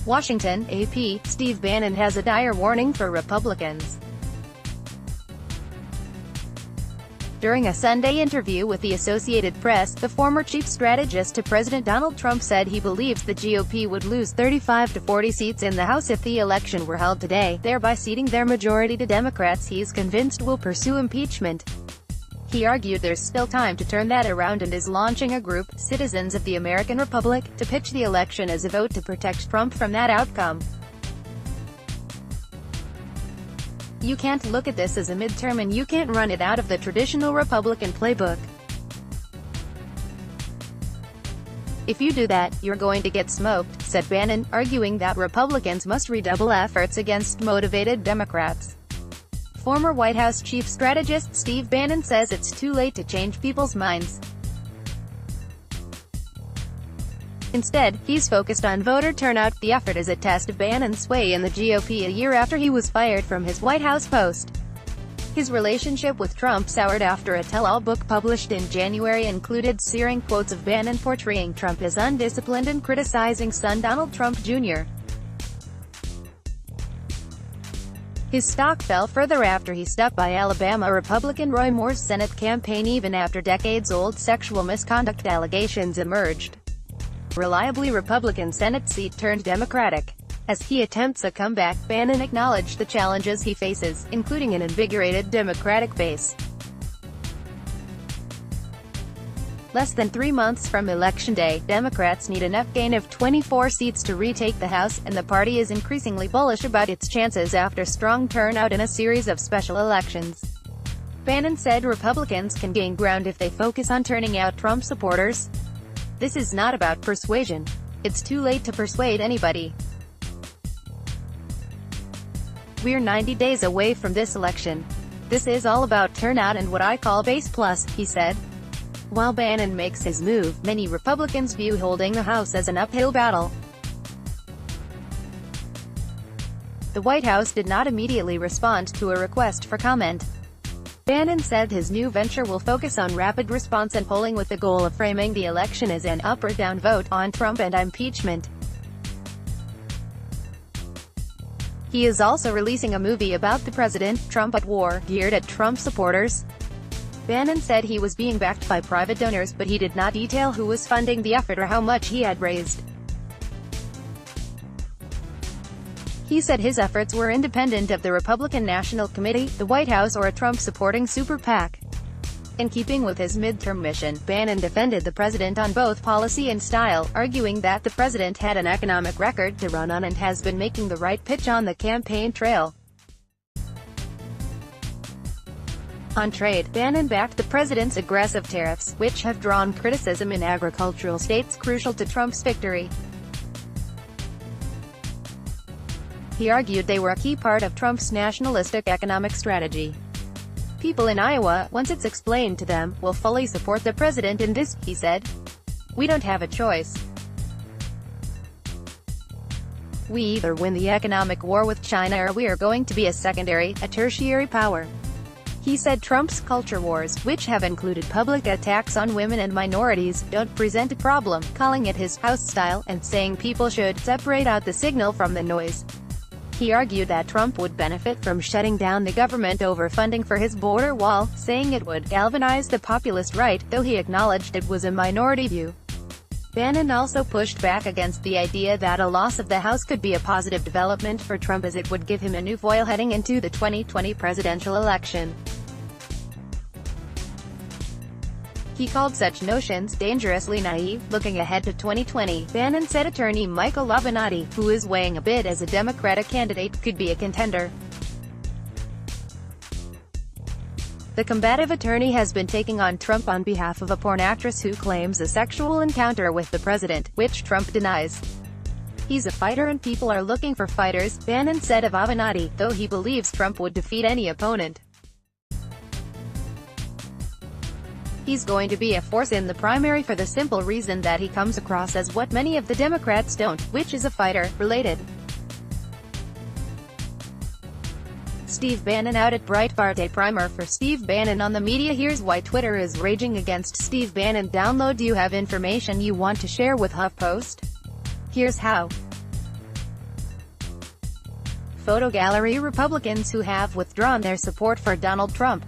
Washington, AP, Steve Bannon has a dire warning for Republicans. During a Sunday interview with the Associated Press, the former chief strategist to President Donald Trump said he believes the GOP would lose 35 to 40 seats in the House if the election were held today, thereby ceding their majority to Democrats he's convinced will pursue impeachment. He argued there's still time to turn that around and is launching a group, Citizens of the American Republic, to pitch the election as a vote to protect Trump from that outcome. You can't look at this as a midterm and you can't run it out of the traditional Republican playbook. If you do that, you're going to get smoked, said Bannon, arguing that Republicans must redouble efforts against motivated Democrats. Former White House chief strategist Steve Bannon says it's too late to change people's minds. Instead, he's focused on voter turnout. The effort is a test of Bannon's sway in the GOP a year after he was fired from his White House post. His relationship with Trump soured after a tell-all book published in January included searing quotes of Bannon portraying Trump as undisciplined and criticizing son Donald Trump Jr. His stock fell further after he stuck by Alabama Republican Roy Moore's Senate campaign even after decades-old sexual misconduct allegations emerged. Reliably Republican Senate seat turned Democratic. As he attempts a comeback, Bannon acknowledged the challenges he faces, including an invigorated Democratic base. Less than 3 months from Election Day, Democrats need a net gain of 24 seats to retake the House, and the party is increasingly bullish about its chances after strong turnout in a series of special elections. Bannon said Republicans can gain ground if they focus on turning out Trump supporters. This is not about persuasion. It's too late to persuade anybody. We're 90 days away from this election. This is all about turnout and what I call base plus, he said. While Bannon makes his move, many Republicans view holding the House as an uphill battle. The White House did not immediately respond to a request for comment. Bannon said his new venture will focus on rapid response and polling with the goal of framing the election as an up or down vote on Trump and impeachment. He is also releasing a movie about the president, Trump at War, geared at Trump supporters. Bannon said he was being backed by private donors, but he did not detail who was funding the effort or how much he had raised. He said his efforts were independent of the Republican National Committee, the White House or a Trump-supporting super PAC. In keeping with his midterm mission, Bannon defended the president on both policy and style, arguing that the president had an economic record to run on and has been making the right pitch on the campaign trail. On trade, Bannon backed the president's aggressive tariffs, which have drawn criticism in agricultural states crucial to Trump's victory. He argued they were a key part of Trump's nationalistic economic strategy. People in Iowa, once it's explained to them, will fully support the president in this, he said. We don't have a choice. We either win the economic war with China or we are going to be a secondary, a tertiary power. He said Trump's culture wars, which have included public attacks on women and minorities, don't present a problem, calling it his House style, and saying people should separate out the signal from the noise. He argued that Trump would benefit from shutting down the government over funding for his border wall, saying it would galvanize the populist right, though he acknowledged it was a minority view. Bannon also pushed back against the idea that a loss of the House could be a positive development for Trump as it would give him a new foil heading into the 2020 presidential election. He called such notions dangerously naive. Looking ahead to 2020, Bannon said attorney Michael Avenatti, who is weighing a bid as a Democratic candidate, could be a contender. The combative attorney has been taking on Trump on behalf of a porn actress who claims a sexual encounter with the president, which Trump denies. He's a fighter and people are looking for fighters, Bannon said of Avenatti, though he believes Trump would defeat any opponent. He's going to be a force in the primary for the simple reason that he comes across as what many of the Democrats don't, which is a fighter, related. Steve Bannon out at Breitbart. A primer for Steve Bannon on the media. Here's why Twitter is raging against Steve Bannon. Download. Do you have information you want to share with HuffPost? Here's how. Photo gallery: Republicans who have withdrawn their support for Donald Trump.